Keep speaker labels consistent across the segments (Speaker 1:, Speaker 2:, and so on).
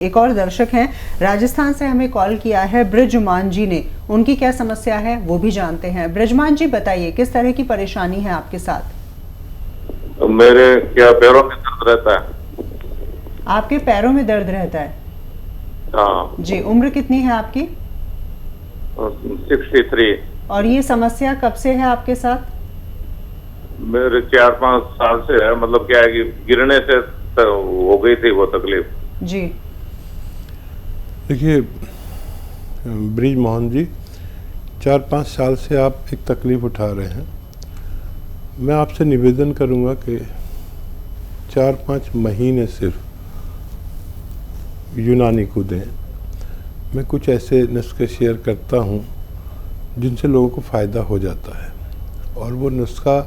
Speaker 1: एक और दर्शक हैं राजस्थान से, हमें कॉल किया है ब्रिजमान जी ने। उनकी क्या समस्या है वो भी जानते हैं। ब्रिजमान जी बताइए, किस तरह की परेशानी है आपके साथ?
Speaker 2: मेरे क्या पैरों में दर्द रहता है।
Speaker 1: आपके पैरों में दर्द रहता है?
Speaker 2: हाँ
Speaker 1: जी। उम्र कितनी है आपकी?
Speaker 2: 63।
Speaker 1: और ये समस्या कब से है आपके साथ?
Speaker 2: मेरे 4-5 साल से है। मतलब क्या है कि गिरने से हो गई थी वो तकलीफ।
Speaker 1: जी
Speaker 3: देखिए ब्रिज मोहन जी, 4-5 साल से आप एक तकलीफ़ उठा रहे हैं। मैं आपसे निवेदन करूंगा कि 4-5 महीने सिर्फ यूनानी को दें। मैं कुछ ऐसे नुस्खे शेयर करता हूं जिनसे लोगों को फ़ायदा हो जाता है, और वो नुस्खा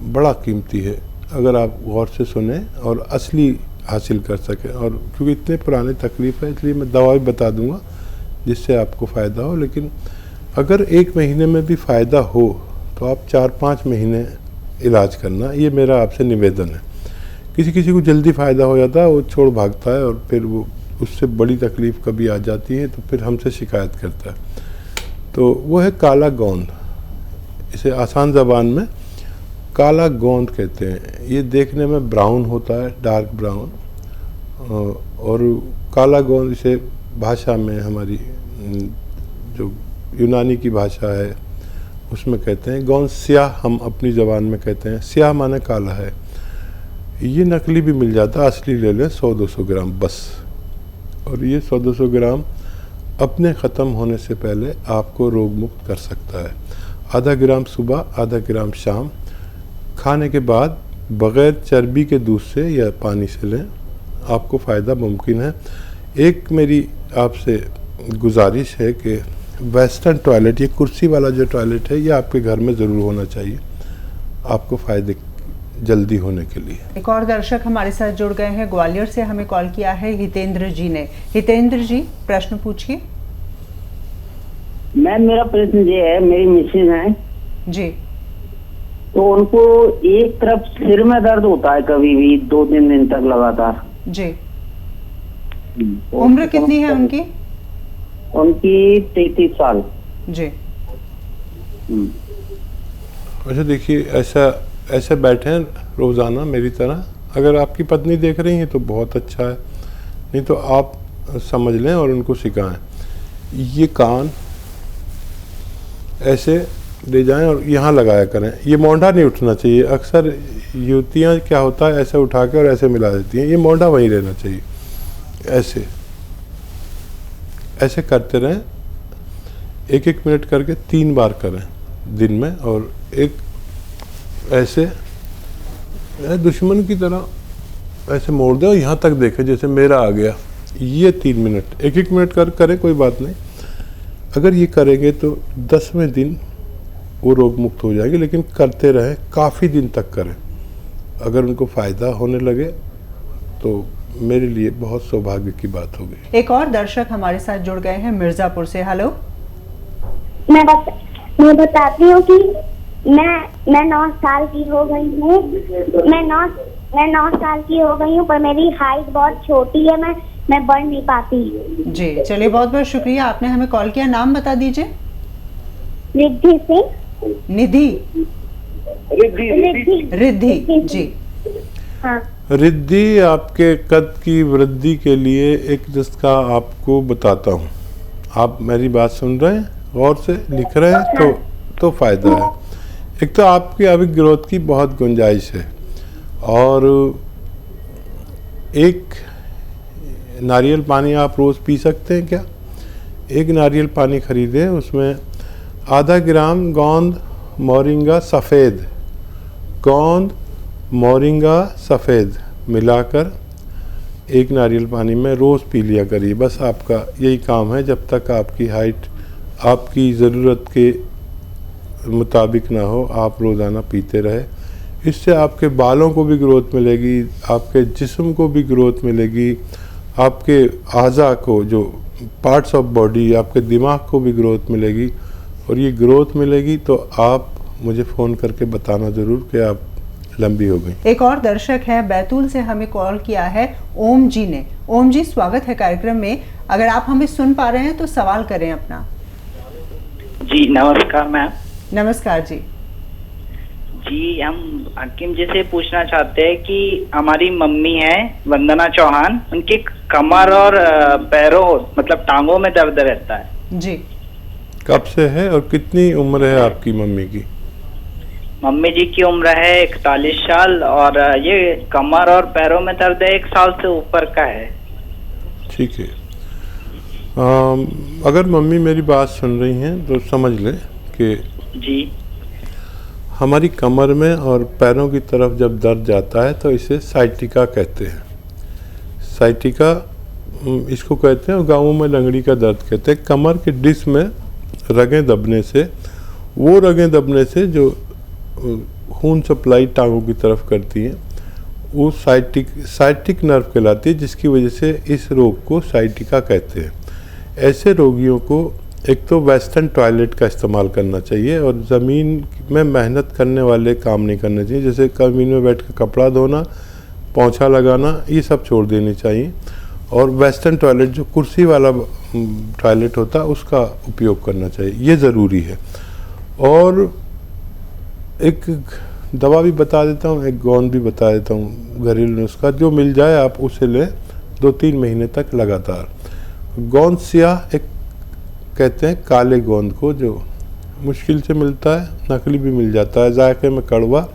Speaker 3: बड़ा कीमती है अगर आप गौर से सुने और असली हासिल कर सकें। और क्योंकि इतने पुराने तकलीफ़ है, इसलिए मैं दवा भी बता दूंगा जिससे आपको फ़ायदा हो। लेकिन अगर 1 महीने में भी फ़ायदा हो तो आप 4-5 महीने इलाज करना, ये मेरा आपसे निवेदन है। किसी किसी को जल्दी फ़ायदा हो जाता है, वो छोड़ भागता है, और फिर वो उससे बड़ी तकलीफ़ कभी आ जाती है तो फिर हमसे शिकायत करता है। तो वो है काला गोंद। इसे आसान ज़बान में काला गोंद कहते हैं। ये देखने में ब्राउन होता है, डार्क ब्राउन। और काला गोंद इसे भाषा में, हमारी जो यूनानी की भाषा है उसमें कहते हैं गोंद स्याह। हम अपनी ज़बान में कहते हैं स्याह, माने काला है। ये नकली भी मिल जाता है, असली ले लें 100-200 ग्राम बस। और ये 100-200 ग्राम अपने ख़त्म होने से पहले आपको रोग मुक्त कर सकता है। आधा ग्राम सुबह, आधा ग्राम शाम, खाने के बाद बग़ैर चर्बी के दूध से या पानी से लें, आपको फ़ायदा मुमकिन है। एक मेरी आपसे गुजारिश है कि वेस्टर्न टॉयलेट, ये कुर्सी वाला जो टॉयलेट है, ये आपके घर में ज़रूर होना चाहिए आपको फ़ायदे जल्दी होने के लिए।
Speaker 1: एक और दर्शक हमारे साथ जुड़ गए हैं, ग्वालियर से हमें कॉल किया है हितेंद्र जी ने। हितेंद्र जी, प्रश्न पूछिए।
Speaker 4: मैम मेरा प्रश्न ये है, मेरी मिसेज हैं
Speaker 1: जी,
Speaker 4: तो उनको एक तरफ सिर में दर्द होता है कभी भी 2-3 दिन तक लगातार।
Speaker 1: जी। उम्र कितनी है उनकी?
Speaker 4: उनकी 33 साल।
Speaker 1: जी।
Speaker 3: अच्छा देखिए, ऐसे बैठे हैं रोज़ाना मेरी तरह। अगर आपकी पत्नी देख रही हैं तो बहुत अच्छा है, नहीं तो आप समझ लें और उनको सिखाएं। ये कान ऐसे ले जाएं और यहाँ लगाया करें। ये मोंढा नहीं उठना चाहिए। अक्सर युवतियाँ क्या होता है, ऐसे उठा के और ऐसे मिला देती हैं। ये मोंढा वहीं रहना चाहिए। ऐसे ऐसे करते रहें, 1-1 मिनट करके 3 बार करें दिन में। और एक ऐसे दुश्मन की तरह ऐसे मोड़ दें और यहाँ तक देखें जैसे मेरा आ गया। ये 3 मिनट, 1-1 मिनट करें, कोई बात नहीं। अगर ये करेंगे तो 10वें दिन वो रोग मुक्त हो जाएगी। लेकिन करते रहें, काफ़ी दिन तक करें। अगर उनको फ़ायदा होने लगे तो मेरे लिए बहुत सौभाग्य की बात होगी।
Speaker 1: एक और दर्शक हमारे साथ जुड़ गए हैं मिर्ज़ापुर से। हेलो।
Speaker 5: मैं बताती हूँ कि मैं 9 साल की हो गई हूँ। मैं 9 साल की हो गई हूँ, पर मेरी हाइट बहुत छोटी है। मैं बढ़ नहीं पाती।
Speaker 1: जी, चलिए, बहुत बहुत शुक्रिया, आपने हमें कॉल किया। नाम बता दीजिए।
Speaker 5: रिद्धि सिंह।
Speaker 1: निधि? रिद्धि जी।
Speaker 5: हाँ।
Speaker 3: रिद्धि, आपके कद की वृद्धि के लिए एक नुस्खा आपको बताता हूँ। आप मेरी बात सुन रहे हैं, गौर से लिख रहे हैं, तो फ़ायदा है। एक तो आपकी अभी ग्रोथ की बहुत गुंजाइश है। और एक नारियल पानी आप रोज़ पी सकते हैं क्या? एक नारियल पानी खरीदें, उसमें आधा ग्राम गोंद मोरिंगा सफ़ेद, गोंद मोरिंगा सफ़ेद मिलाकर एक नारियल पानी में रोज़ पी लिया करिए। बस आपका यही काम है, जब तक आपकी हाइट आपकी ज़रूरत के मुताबिक ना हो, आप रोज़ाना पीते रहे। इससे आपके बालों को भी ग्रोथ मिलेगी, आपके जिस्म को भी ग्रोथ मिलेगी, आपके आज़ा को, जो पार्ट्स ऑफ बॉडी, आपके दिमाग को भी ग्रोथ मिलेगी। और ये ग्रोथ मिलेगी तो आप मुझे फ़ोन करके बताना ज़रूर कि आप लंबी हो गई।
Speaker 1: एक और दर्शक है बैतूल से, हमें कॉल किया है ओम जी ने। ओम जी, स्वागत है कार्यक्रम में। अगर आप हमें सुन पा रहे हैं तो सवाल करें अपना।
Speaker 6: जी नमस्कार मैम।
Speaker 1: नमस्कार जी।
Speaker 6: जी हम हकीम जी से पूछना चाहते हैं कि हमारी मम्मी है वंदना चौहान, उनकी कमर और पैरों मतलब टांगों में दर्द रहता है
Speaker 1: जी।
Speaker 3: कब से है और कितनी उम्र है आपकी मम्मी की?
Speaker 6: मम्मी जी की उम्र है 41 साल और ये कमर और पैरों में दर्द 1 साल से ऊपर का है।
Speaker 3: ठीक है। अगर मम्मी मेरी बात सुन रही हैं तो समझ लें कि
Speaker 6: जी
Speaker 3: हमारी कमर में और पैरों की तरफ जब दर्द जाता है तो इसे साइटिका कहते हैं। साइटिका इसको कहते हैं और गाँवों में लंगड़ी का दर्द कहते हैं। कमर के डिस्क में रगें दबने से, वो रगें दबने से जो खून सप्लाई टांगों की तरफ करती हैं, वो साइटिक नर्व कहलाती है, जिसकी वजह से इस रोग को साइटिका कहते हैं। ऐसे रोगियों को एक तो वेस्टर्न टॉयलेट का इस्तेमाल करना चाहिए और ज़मीन में मेहनत करने वाले काम नहीं करने चाहिए, जैसे ज़मीन में बैठ कर कपड़ा धोना, पोंछा लगाना, ये सब छोड़ देनी चाहिए। और वेस्टर्न टॉयलेट जो कुर्सी वाला टॉयलेट होता है उसका उपयोग करना चाहिए, ये ज़रूरी है। और एक दवा भी बता देता हूँ, एक गोंद भी बता देता हूँ, घरेलू नुस्खा, जो मिल जाए आप उसे लें 2-3 महीने तक लगातार। गोंद स्याह एक कहते हैं काले गोंद को, जो मुश्किल से मिलता है, नकली भी मिल जाता है, जायके में कड़वा,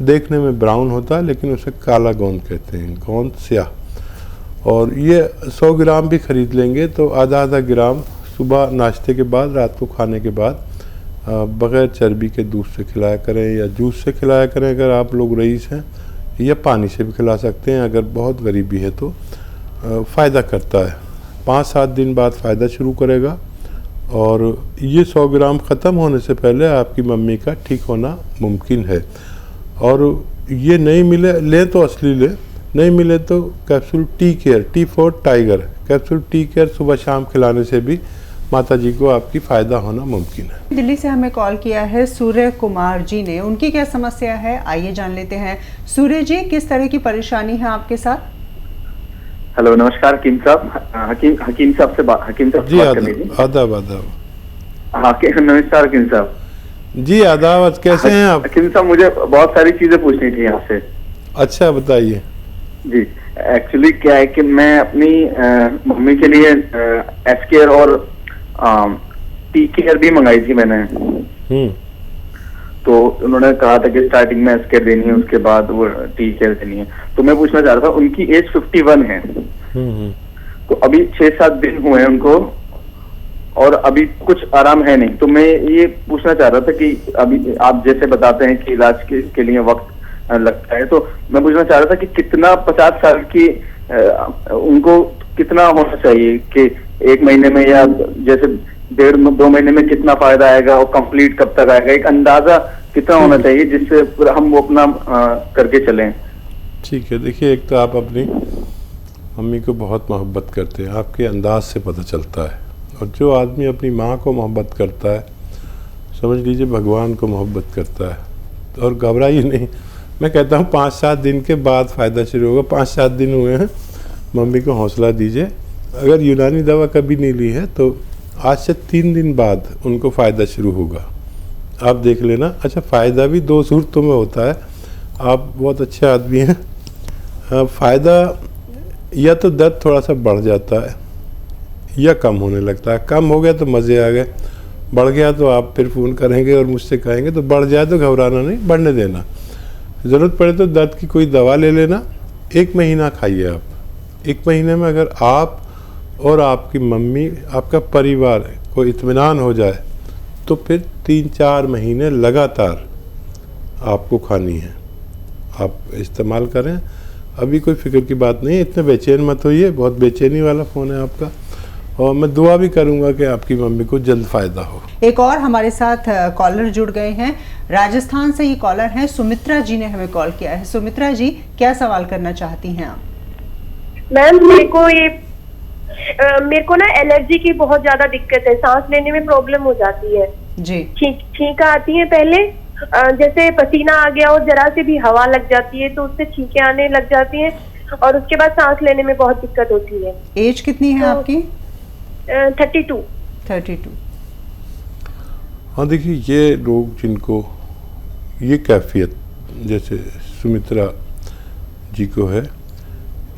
Speaker 3: देखने में ब्राउन होता है, लेकिन उसे काला गोंद कहते हैं, गोंद स्याह। और ये 100 ग्राम भी खरीद लेंगे तो आधा ग्राम सुबह नाश्ते के बाद, रात को खाने के बाद बग़ैर चर्बी के दूध से खिलाया करें या जूस से खिलाया करें अगर आप लोग रईस हैं, या पानी से भी खिला सकते हैं अगर बहुत गरीबी है तो। फ़ायदा करता है, 5-7 दिन बाद फ़ायदा शुरू करेगा। और ये 100 ग्राम ख़त्म होने से पहले आपकी मम्मी का ठीक होना मुमकिन है। और ये नहीं मिले, लें तो असली लें, नहीं मिले तो capsule tea care, T4 tiger capsule tea care सुबह शाम खिलाने से भी माता जी को आपकी फ़ायदा होना मुमकिन है।
Speaker 1: दिल्ली से हमें कॉल किया है सूर्य कुमार जी ने, उनकी क्या समस्या है आइए जान लेते हैं। सूर्य जी, किस तरह की परेशानी है आपके साथ?
Speaker 7: हेलो नमस्कार हकीम साहब। हकीम साहब से बात करनी थी।
Speaker 3: आदाब।
Speaker 7: हाँ नमस्कार हकीम साहब
Speaker 3: जी। आदाब, कैसे हैं आप?
Speaker 7: हकीम साहब मुझे बहुत सारी चीजें पूछनी थी आपसे।
Speaker 3: अच्छा बताइए।
Speaker 7: जी एक्चुअली क्या है कि मैं अपनी मम्मी के लिए एसकेयर और टी केयर भी मंगाई थी मैंने। तो उन्होंने कहा था कि स्टार्टिंग में एसकेयर देनी है, उसके बाद वो टी केयर देनी है। तो मैं पूछना चाह रहा था, उनकी एज 51 है, तो अभी 6-7 दिन हुए हैं उनको और अभी कुछ आराम है नहीं। तो मैं ये पूछना चाह रहा था कि अभी आप जैसे बताते हैं कि इलाज के लिए वक्त लगता है, तो मैं पूछना चाह रहा था कि कितना 50 साल की उनको कितना होना चाहिए कि 1 महीने में या जैसे 1.5-2 महीने में कितना फायदा आएगा और कंप्लीट कब तक आएगा, एक अंदाजा कितना होना चाहिए जिससे हम वो अपना करके चलें।
Speaker 3: ठीक है, देखिए एक तो आप अपनी मम्मी को बहुत मोहब्बत करते हैं, आपके अंदाज से पता चलता है। और जो आदमी अपनी माँ को मोहब्बत करता है, समझ लीजिए भगवान को मोहब्बत करता है। और घबराइए नहीं, मैं कहता हूँ 5-7 दिन के बाद फ़ायदा शुरू होगा। 5-7 दिन हुए हैं, मम्मी को हौसला दीजिए। अगर यूनानी दवा कभी नहीं ली है तो आज से 3 दिन बाद उनको फ़ायदा शुरू होगा, आप देख लेना। अच्छा, फ़ायदा भी 2 सूरतों में होता है, आप बहुत अच्छे आदमी हैं। फ़ायदा या तो दर्द थोड़ा सा बढ़ जाता है या कम होने लगता है। कम हो गया तो मज़े आ गए, बढ़ गया तो आप फिर फ़ोन करेंगे और मुझसे कहेंगे। तो बढ़ जाए तो घबराना नहीं, बढ़ने देना। ज़रूरत पड़े तो दर्द की कोई दवा ले लेना। 1 महीना खाइए आप। 1 महीने में अगर आप और आपकी मम्मी, आपका परिवार को इत्मीनान हो जाए तो फिर 3-4 महीने लगातार आपको खानी है, आप इस्तेमाल करें। अभी कोई फिक्र की बात नहीं है, इतने बेचैन मत होइए। बहुत बेचैनी वाला फ़ोन है आपका, और मैं दुआ भी करूंगा कि आपकी मम्मी को जल्द फ़ायदा हो।
Speaker 1: एक और हमारे साथ कॉलर जुड़ गए हैं, राजस्थान से ये कॉलर हैं, सुमित्रा जी ने हमें कॉल किया है। सुमित्रा जी, क्या सवाल करना चाहती हैं आप?
Speaker 8: मैम मेरे को ना एलर्जी की बहुत ज्यादा दिक्कत है, सांस लेने में प्रॉब्लम हो जाती है जी। छींका आती है पहले, जैसे पसीना आ गया और जरा से भी हवा लग जाती है तो उससे छींकें आने लग जाती हैं और उसके बाद सांस लेने में बहुत दिक्कत होती है।
Speaker 1: एज कितनी है आपकी?
Speaker 8: 32।
Speaker 1: 32।
Speaker 3: हाँ देखिए, ये लोग जिनको ये कैफियत जैसे सुमित्रा जी को है,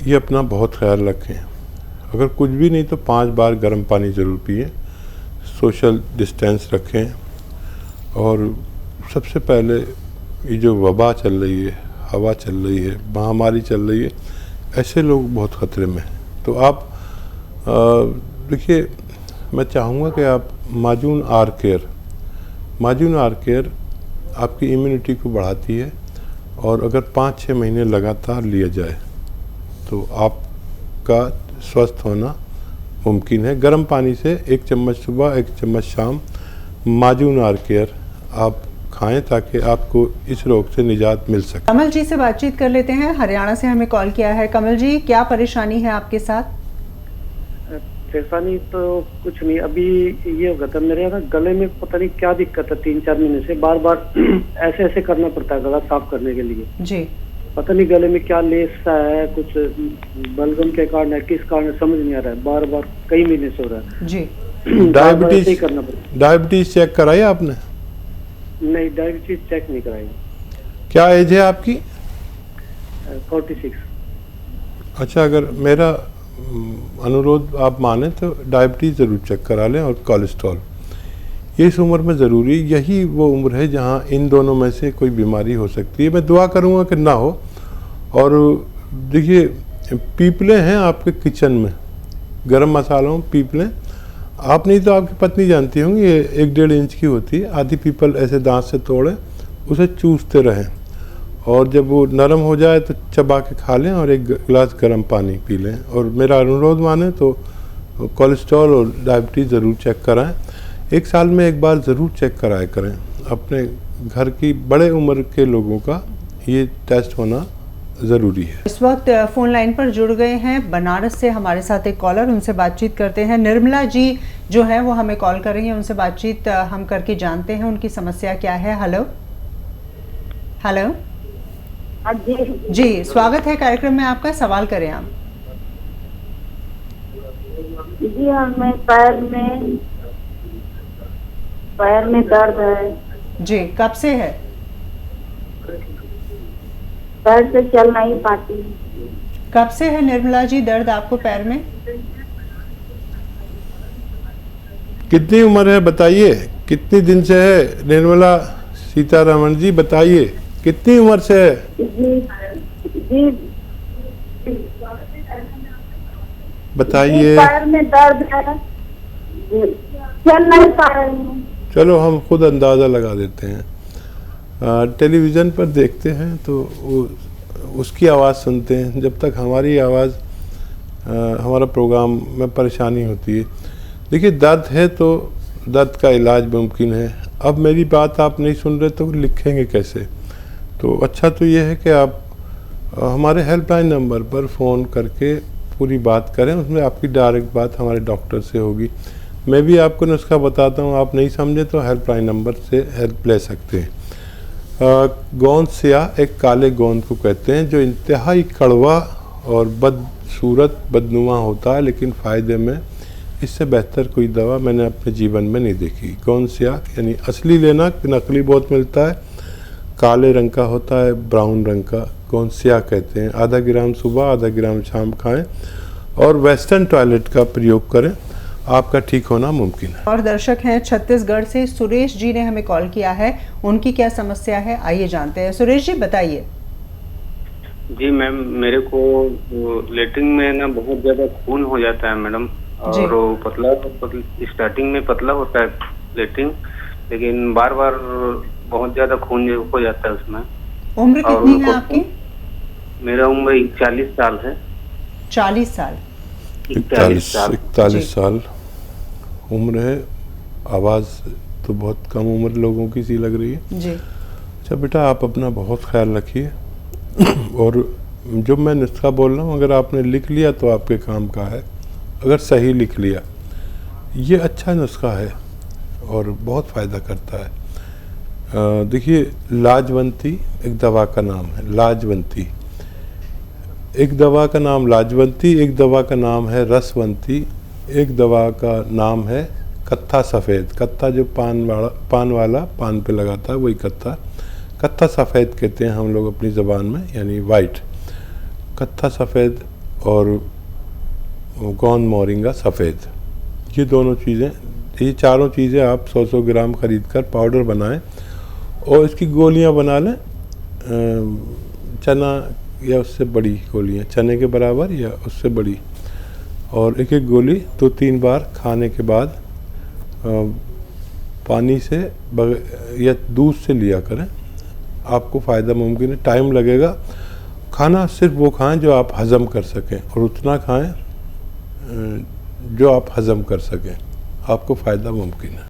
Speaker 3: ये अपना बहुत ख्याल रखें। अगर कुछ भी नहीं तो 5 बार गर्म पानी ज़रूर पिए, सोशल डिस्टेंस रखें, और सबसे पहले ये जो वबा चल रही है, हवा चल रही है, महामारी चल रही है, ऐसे लोग बहुत ख़तरे में हैं। तो आप देखिए, मैं चाहूँगा कि आप माजून आर केयर आपकी इम्यूनिटी को बढ़ाती है, और अगर 5-6 महीने लगातार लिया जाए तो आपका स्वस्थ होना मुमकिन है। गर्म पानी से 1 चम्मच सुबह 1 चम्मच शाम माजून आर केयर आप खाएं ताकि आपको इस रोग से निजात मिल सके।
Speaker 1: कमल जी से बातचीत कर लेते हैं, हरियाणा से हमें कॉल किया है। कमल जी, क्या परेशानी है आपके साथ?
Speaker 9: परेशानी तो कुछ नहीं, अभी ये हो गया था मेरे ना गले में, पता नहीं क्या दिक्कत है, 3-4 महीने से बार बार ऐसे ऐसे करना पड़ता है गला साफ करने के लिए जी। पता नहीं गले में क्या लेस सा है, कुछ बलगम के कारण है, किस कारण समझ नहीं आ रहा है, बार बार कई महीने से हो रहा है जी।
Speaker 3: डायबिटीज
Speaker 9: करना पड़ता।
Speaker 3: डायबिटीज चेक कराई आपने?
Speaker 9: नहीं, डायबिटीज चेक नहीं कराई।
Speaker 3: क्या एज है आपकी?
Speaker 9: 46।
Speaker 3: अच्छा, अगर मेरा अनुरोध आप माने तो डायबिटीज़ ज़रूर चेक करा लें, और कोलेस्ट्रॉल। ये इस उम्र में ज़रूरी, यही वो उम्र है जहाँ इन दोनों में से कोई बीमारी हो सकती है। मैं दुआ करूँगा कि ना हो। और देखिए, पीपलें हैं आपके किचन में, गरम मसालों पीपलें, आप नहीं तो आपकी पत्नी जानती होंगी, ये 1-1.5 इंच की होती है। आधी पीपल ऐसे दांत से तोड़ें, उसे चूसते रहें, और जब वो नरम हो जाए तो चबा के खा लें और 1 गिलास गर्म पानी पी लें। और मेरा अनुरोध माने तो कोलेस्ट्रॉल और डायबिटीज़ ज़रूर चेक कराएं। 1 साल में 1 बार ज़रूर चेक कराया करें। अपने घर की बड़े उम्र के लोगों का ये टेस्ट होना ज़रूरी है।
Speaker 1: इस वक्त फ़ोन लाइन पर जुड़ गए हैं बनारस से हमारे साथ एक कॉलर, उनसे बातचीत करते हैं। निर्मला जी जो है वो हमें कॉल कर रही हैं, उनसे बातचीत हम करके जानते हैं उनकी समस्या क्या है। हेलो हेलो जी, स्वागत है कार्यक्रम में आपका, सवाल करें आप।
Speaker 10: जी, हमें पैर में दर्द है
Speaker 1: जी। कब से है?
Speaker 10: पैर से चल नहीं पाती।
Speaker 1: कब से है निर्मला जी दर्द आपको पैर में?
Speaker 3: कितनी उम्र है बताइए, कितनी दिन से है? निर्मला सीतारमण जी बताइए, कितनी उम्र से है?
Speaker 10: जी
Speaker 3: बताइए।
Speaker 10: पैर में दर्द है, चल नहीं पा रही हूँ।
Speaker 3: चलो हम खुद अंदाज़ा लगा देते हैं। टेलीविज़न पर देखते हैं तो उसकी आवाज़ सुनते हैं, जब तक हमारी आवाज़ हमारा प्रोग्राम में परेशानी होती है। देखिए, दर्द है तो दर्द का इलाज मुमकिन है। अब मेरी बात आप नहीं सुन रहे तो लिखेंगे कैसे? तो अच्छा तो ये है कि आप हमारे हेल्पलाइन नंबर पर फ़ोन करके पूरी बात करें, उसमें आपकी डायरेक्ट बात हमारे डॉक्टर से होगी। मैं भी आपको नुस्खा बताता हूँ, आप नहीं समझे तो हेल्पलाइन नंबर से हेल्प ले सकते हैं। गोंद स्याह एक काले गोंद को कहते हैं, जो इंतहाई कड़वा और बदसूरत बदनुमा होता है, लेकिन फ़ायदे में इससे बेहतर कोई दवा मैंने अपने जीवन में नहीं देखी। गोंद स्याह यानी असली लेना, नकली बहुत मिलता है, काले रंग का होता है, ब्राउन रंग का, गोंद स्याह कहते हैं। आधा ग्राम सुबह, आधा ग्राम शाम खाएं, और वेस्टर्न टॉयलेट का प्रयोग करें, आपका ठीक होना मुमकिन है।
Speaker 1: और दर्शक हैं छत्तीसगढ़ से, सुरेश जी ने हमें कॉल किया है, उनकी क्या समस्या है आइए जानते हैं। सुरेश जी बताइए।
Speaker 11: जी मैम, मेरे को लेटरिन में ना बहुत ज्यादा खून हो जाता है मैडम, और वो पतला स्टार्टिंग में पतला होता है लेटरिन, लेकिन बार बार बहुत ज्यादा खून हो जाता है उसमें।
Speaker 1: उम्र कितनी है आपकी?
Speaker 11: मेरा उम्र 41 साल है।
Speaker 1: 40 साल?
Speaker 3: 41 साल उम्र है। आवाज़ तो बहुत कम उम्र लोगों की सी लग रही है
Speaker 1: जी।
Speaker 3: अच्छा बेटा, आप अपना बहुत ख्याल रखिए, और जो मैं नुस्खा बोल रहा हूँ अगर आपने लिख लिया तो आपके काम का है। अगर सही लिख लिया, ये अच्छा नुस्खा है और बहुत फ़ायदा करता है। देखिए, लाजवंती एक दवा का नाम है। लाजवंती एक दवा का नाम, लाजवंती एक दवा का नाम है रसवंती, एक दवा का नाम है कत्था सफ़ेद। कत्था जो पान वाला पान पे लगाता है वही कत्था, कत्था सफ़ेद कहते हैं हम लोग अपनी ज़बान में, यानी वाइट। कत्था सफ़ेद और गौन मोरिंगा सफ़ेद, ये दोनों चीज़ें, ये चारों चीज़ें आप 100-100 ग्राम ख़रीद कर पाउडर बनाएं और इसकी गोलियां बना लें। चना या उससे बड़ी गोलियां, चने के बराबर या उससे बड़ी, और एक एक गोली 2-3 बार खाने के बाद पानी से या दूध से लिया करें, आपको फ़ायदा मुमकिन है। टाइम लगेगा। खाना सिर्फ वो खाएं जो आप हज़म कर सकें, और उतना खाएं जो आप हज़म कर सकें, आपको फ़ायदा मुमकिन है।